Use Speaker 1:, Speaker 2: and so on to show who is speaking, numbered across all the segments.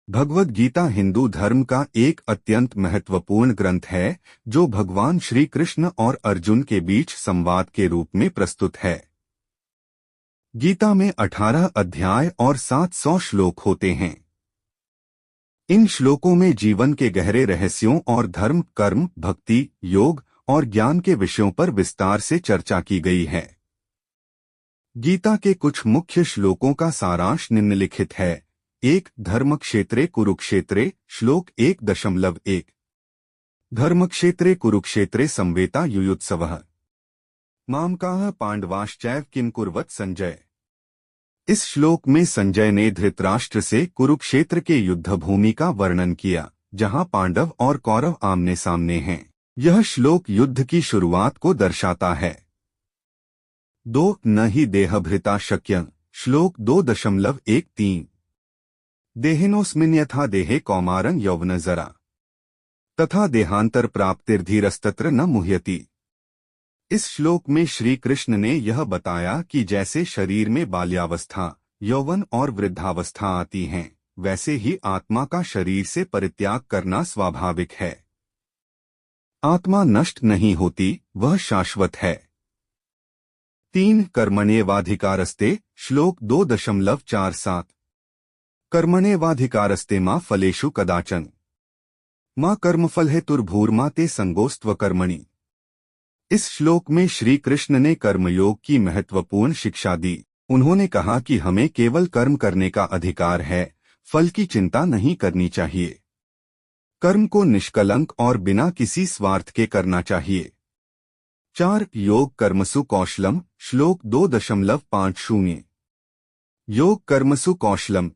Speaker 1: भगवद गीता हिंदू धर्म का एक अत्यंत महत्वपूर्ण ग्रंथ है जो भगवान श्री कृष्ण और अर्जुन के बीच संवाद के रूप में प्रस्तुत है। गीता में 18 अध्याय और 700 श्लोक होते हैं। इन श्लोकों में जीवन के गहरे रहस्यों और धर्म, कर्म, भक्ति, योग और ज्ञान के विषयों पर विस्तार से चर्चा की गई है। गीता के कुछ मुख्य श्लोकों का सारांश निम्नलिखित है। 1 धर्मक्षेत्रे कुरुक्षेत्रे श्लोक 1.1 धर्मक्षेत्रे कुरुक्षेत्रे संवेता युयुत्सवः मामकाः पांडवाश्चैव किम कुर्वत संजय। इस श्लोक में संजय ने धृतराष्ट्र से कुरुक्षेत्र के युद्ध भूमि का वर्णन किया, जहां पांडव और कौरव आमने सामने हैं। यह श्लोक युद्ध की शुरुआत को दर्शाता है। 2 न हि देहभृता शक्य श्लोक 2.13 देहिनोऽस्मिन् यथा देहे कौमारं यौवन जरा तथा देहांतर प्राप्तिर्धीरस्तत्र न मुह्यति। इस श्लोक में श्री कृष्ण ने यह बताया कि जैसे शरीर में बाल्यावस्था, यौवन और वृद्धावस्था आती हैं, वैसे ही आत्मा का शरीर से परित्याग करना स्वाभाविक है। आत्मा नष्ट नहीं होती, वह शाश्वत है। 3 कर्मण्येवाधिकारस्ते श्लोक 2.47 कर्मण्येवाधिकारस्ते मा फलेषु कदाचन मा कर्मफल हेतुर्भूर्मा ते संगोस्त्व कर्मणि। इस श्लोक में श्री कृष्ण ने कर्मयोग की महत्वपूर्ण शिक्षा दी। उन्होंने कहा कि हमें केवल कर्म करने का अधिकार है, फल की चिंता नहीं करनी चाहिए। कर्म को निष्कलंक और बिना किसी स्वार्थ के करना चाहिए। 4 योग कर्मसु कौशलम श्लोक 2.50 योग कर्मसु कौशलम।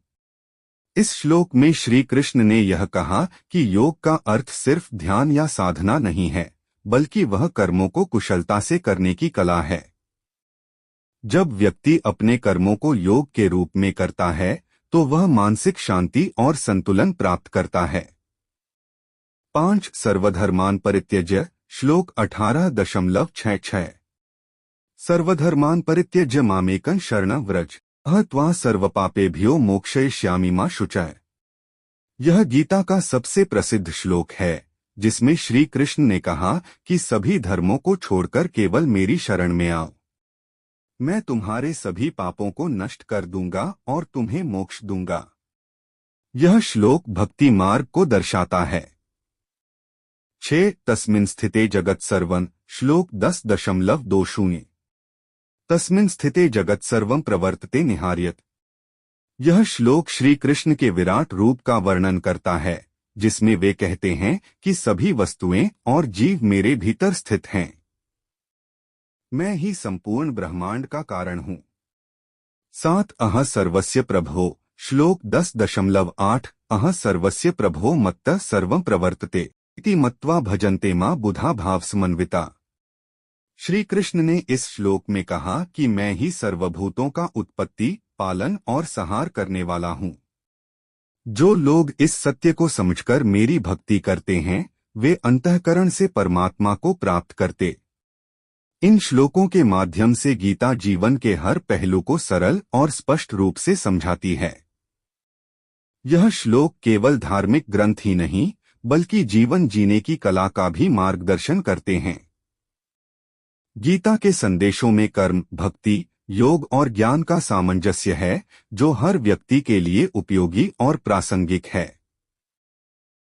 Speaker 1: इस श्लोक में श्री कृष्ण ने यह कहा कि योग का अर्थ सिर्फ ध्यान या साधना नहीं है, बल्कि वह कर्मों को कुशलता से करने की कला है। जब व्यक्ति अपने कर्मों को योग के रूप में करता है तो वह मानसिक शांति और संतुलन प्राप्त करता है। 5 सर्वधर्मान परित्यज्य श्लोक 18.66 सर्वधर्मान परित्यज्य मामेकं शरणं व्रज अहं त्वा सर्वपापेभ्यो मोक्षयिष्यामि मा शुचः। यह गीता का सबसे प्रसिद्ध श्लोक है, जिसमें श्री कृष्ण ने कहा कि सभी धर्मों को छोड़कर केवल मेरी शरण में आओ, मैं तुम्हारे सभी पापों को नष्ट कर दूंगा और तुम्हें मोक्ष दूंगा। यह श्लोक भक्ति मार्ग को दर्शाता है। 6 तस्मिन् स्थिते जगत् सर्वं श्लोक 10.20 तस्मिन् स्थिते जगत् सर्वं प्रवर्तते निहार्यत। यह श्लोक श्री कृष्ण के विराट रूप का वर्णन करता है, जिसमें वे कहते हैं कि सभी वस्तुएं और जीव मेरे भीतर स्थित हैं। मैं ही संपूर्ण ब्रह्मांड का कारण हूँ। 7 अह सर्वस्य प्रभो श्लोक 10.8 अह सर्वस्य प्रभो मत्तः सर्वं प्रवर्तते इति मत्वा भजन्ते मां बुधा भाव समन्विता। श्री कृष्ण ने इस श्लोक में कहा कि मैं ही सर्वभूतों का उत्पत्ति, पालन और संहार करने वाला हूँ। जो लोग इस सत्य को समझकर मेरी भक्ति करते हैं, वे अंतःकरण से परमात्मा को प्राप्त करते। इन श्लोकों के माध्यम से गीता जीवन के हर पहलू को सरल और स्पष्ट रूप से समझाती है। यह श्लोक केवल धार्मिक ग्रंथ ही नहीं, बल्कि जीवन जीने की कला का भी मार्गदर्शन करते हैं। गीता के संदेशों में कर्म, भक्ति, योग और ज्ञान का सामंजस्य है, जो हर व्यक्ति के लिए उपयोगी और प्रासंगिक है।